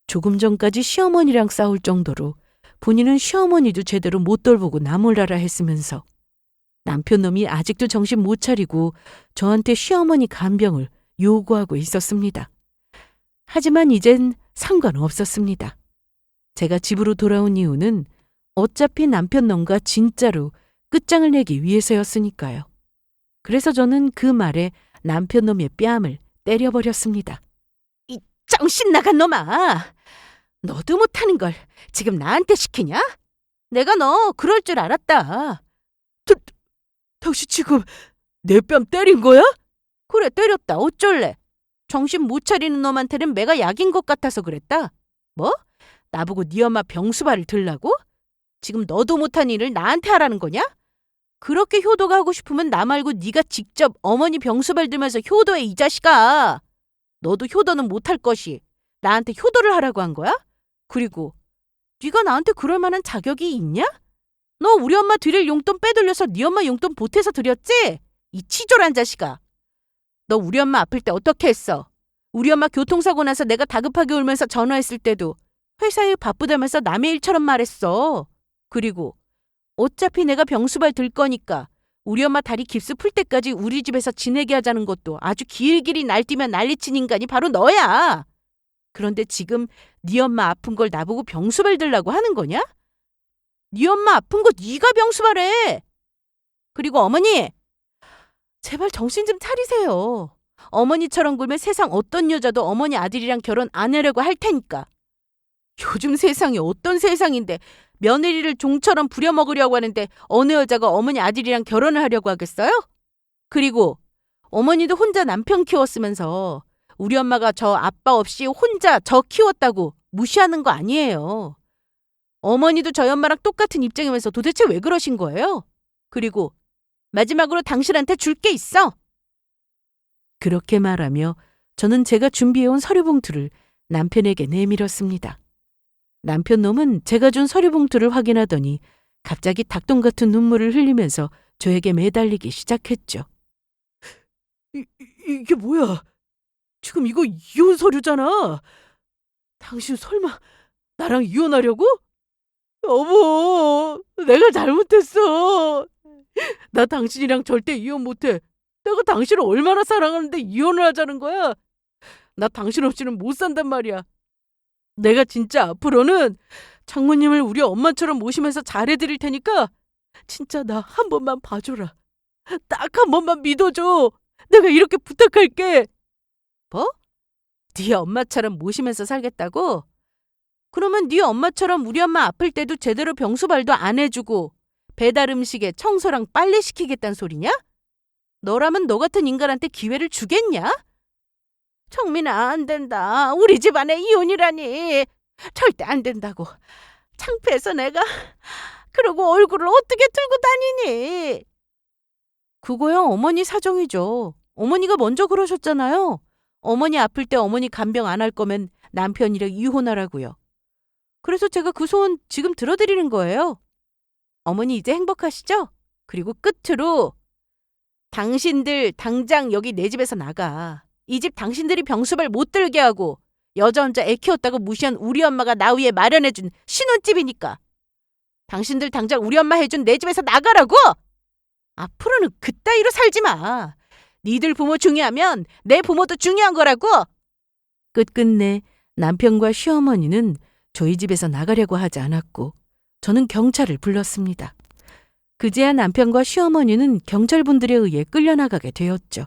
조금 전까지 시어머니랑 싸울 정도로 본인은 시어머니도 제대로 못 돌보고 나몰라라 했으면서 남편놈이 아직도 정신 못 차리고 저한테 시어머니 간병을 요구하고 있었습니다. 하지만 이젠 상관없었습니다. 제가 집으로 돌아온 이유는 어차피 남편놈과 진짜로 끝장을 내기 위해서였으니까요. 그래서 저는 그 말에 남편놈의 뺨을 때려버렸습니다. 이 정신 나간 놈아. 너도 못하는 걸 지금 나한테 시키냐? 내가 너 그럴 줄 알았다. 당신 지금 내 뺨 때린 거야? 그래, 때렸다. 어쩔래? 정신 못 차리는 놈한테는 매가 약인 것 같아서 그랬다. 뭐? 나보고 네 엄마 병수발을 들라고? 지금 너도 못한 일을 나한테 하라는 거냐? 그렇게 효도가 하고 싶으면 나 말고 네가 직접 어머니 병수발 들면서 효도해, 이 자식아. 너도 효도는 못할 것이 나한테 효도를 하라고 한 거야? 그리고 네가 나한테 그럴 만한 자격이 있냐? 너 우리 엄마 드릴 용돈 빼돌려서 네 엄마 용돈 보태서 드렸지? 이 치졸한 자식아. 너 우리 엄마 아플 때 어떻게 했어? 우리 엄마 교통사고 나서 내가 다급하게 울면서 전화했을 때도 회사 일 바쁘다면서 남의 일처럼 말했어. 그리고 어차피 내가 병수발 들 거니까 우리 엄마 다리 깁스 풀 때까지 우리 집에서 지내게 하자는 것도 아주 길길이 날뛰면 난리친 인간이 바로 너야. 그런데 지금 네 엄마 아픈 걸 나보고 병수발 들라고 하는 거냐? 네 엄마 아픈 거 네가 병수발해. 그리고 어머니, 제발 정신 좀 차리세요. 어머니처럼 굴면 세상 어떤 여자도 어머니 아들이랑 결혼 안 하려고 할 테니까. 요즘 세상이 어떤 세상인데 며느리를 종처럼 부려먹으려고 하는데 어느 여자가 어머니 아들이랑 결혼을 하려고 하겠어요? 그리고 어머니도 혼자 남편 키웠으면서 우리 엄마가 저 아빠 없이 혼자 저 키웠다고 무시하는 거 아니에요. 어머니도 저희 엄마랑 똑같은 입장이면서 도대체 왜 그러신 거예요? 그리고 마지막으로 당신한테 줄 게 있어. 그렇게 말하며 저는 제가 준비해온 서류 봉투를 남편에게 내밀었습니다. 남편놈은 제가 준 서류 봉투를 확인하더니 갑자기 닭똥 같은 눈물을 흘리면서 저에게 매달리기 시작했죠. 이게 뭐야? 지금 이거 이혼 서류잖아. 당신 설마 나랑 이혼하려고? 여보, 내가 잘못했어. 나 당신이랑 절대 이혼 못해. 내가 당신을 얼마나 사랑하는데 이혼을 하자는 거야? 나 당신 없이는 못 산단 말이야. 내가 진짜 앞으로는 장모님을 우리 엄마처럼 모시면서 잘해드릴 테니까 진짜 나 한 번만 봐줘라. 딱 한 번만 믿어줘. 내가 이렇게 부탁할게. 뭐? 네 엄마처럼 모시면서 살겠다고? 그러면 네 엄마처럼 우리 엄마 아플 때도 제대로 병수발도 안 해주고 배달 음식에 청소랑 빨래 시키겠다는 소리냐? 너라면 너 같은 인간한테 기회를 주겠냐? 청민아, 안 된다. 우리 집안에 이혼이라니. 절대 안 된다고. 창피해서 내가 그러고 얼굴을 어떻게 들고 다니니? 그거야 어머니 사정이죠. 어머니가 먼저 그러셨잖아요. 어머니 아플 때 어머니 간병 안 할 거면 남편이랑 이혼하라고요. 그래서 제가 그 소원 지금 들어드리는 거예요. 어머니 이제 행복하시죠? 그리고 끝으로 당신들 당장 여기 내 집에서 나가. 이 집 당신들이 병수발 못 들게 하고 여자 혼자 애 키웠다고 무시한 우리 엄마가 나 위해 마련해준 신혼집이니까. 당신들 당장 우리 엄마 해준 내 집에서 나가라고! 앞으로는 그따위로 살지 마. 니들 부모 중요하면 내 부모도 중요한 거라고! 끝끝내 남편과 시어머니는 저희 집에서 나가려고 하지 않았고 저는 경찰을 불렀습니다. 그제야 남편과 시어머니는 경찰분들에 의해 끌려나가게 되었죠.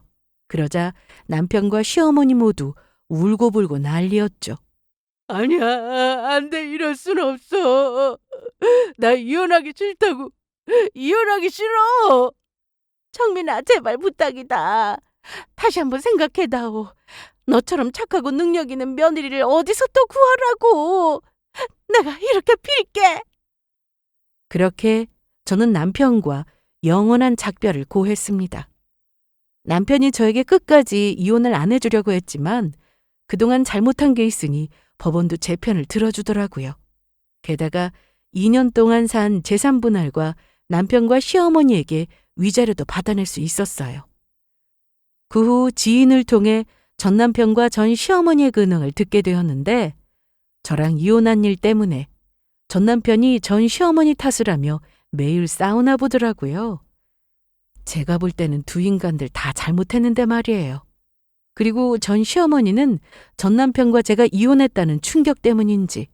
그러자 남편과 시어머니 모두 울고불고 난리였죠. 아니야, 안 돼. 이럴 순 없어. 나 이혼하기 싫다고. 이혼하기 싫어. 청민아, 제발 부탁이다. 다시 한번 생각해다오. 너처럼 착하고 능력 있는 며느리를 어디서 또 구하라고. 내가 이렇게 빌게. 그렇게 저는 남편과 영원한 작별을 고했습니다. 남편이 저에게 끝까지 이혼을 안 해주려고 했지만 그동안 잘못한 게 있으니 법원도 제 편을 들어주더라고요. 게다가 2년 동안 산 재산 분할과 남편과 시어머니에게 위자료도 받아낼 수 있었어요. 그 후 지인을 통해 전 남편과 전 시어머니의 근황을 듣게 되었는데 저랑 이혼한 일 때문에 전 남편이 전 시어머니 탓을 하며 매일 싸우나 보더라고요. 제가 볼 때는 두 인간들 다 잘못했는데 말이에요. 그리고 전 시어머니는 전 남편과 제가 이혼했다는 충격 때문인지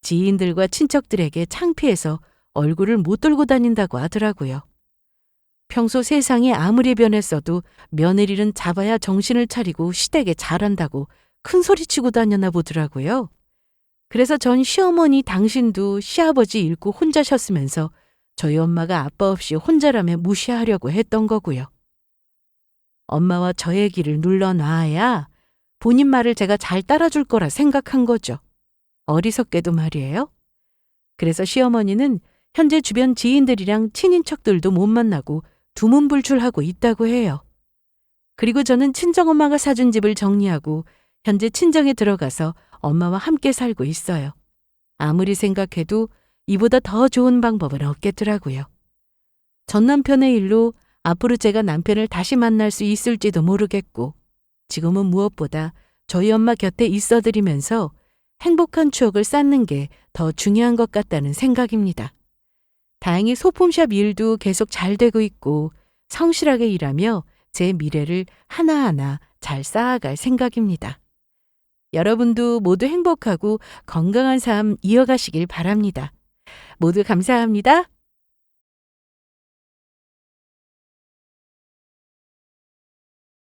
지인들과 친척들에게 창피해서 얼굴을 못 들고 다닌다고 하더라고요. 평소 세상이 아무리 변했어도 며느리는 잡아야 정신을 차리고 시댁에 잘한다고 큰 소리치고 다녔나 보더라고요. 그래서 전 시어머니 당신도 시아버지 잃고 혼자셨으면서 저희 엄마가 아빠 없이 혼자라며 무시하려고 했던 거고요. 엄마와 저 얘기를 눌러놔야 본인 말을 제가 잘 따라줄 거라 생각한 거죠. 어리석게도 말이에요. 그래서 시어머니는 현재 주변 지인들이랑 친인척들도 못 만나고 두문불출하고 있다고 해요. 그리고 저는 친정엄마가 사준 집을 정리하고 현재 친정에 들어가서 엄마와 함께 살고 있어요. 아무리 생각해도 이보다 더 좋은 방법은 없겠더라고요. 전 남편의 일로 앞으로 제가 남편을 다시 만날 수 있을지도 모르겠고 지금은 무엇보다 저희 엄마 곁에 있어드리면서 행복한 추억을 쌓는 게 더 중요한 것 같다는 생각입니다. 다행히 소품샵 일도 계속 잘 되고 있고 성실하게 일하며 제 미래를 하나하나 잘 쌓아갈 생각입니다. 여러분도 모두 행복하고 건강한 삶 이어가시길 바랍니다. 모두 감사합니다.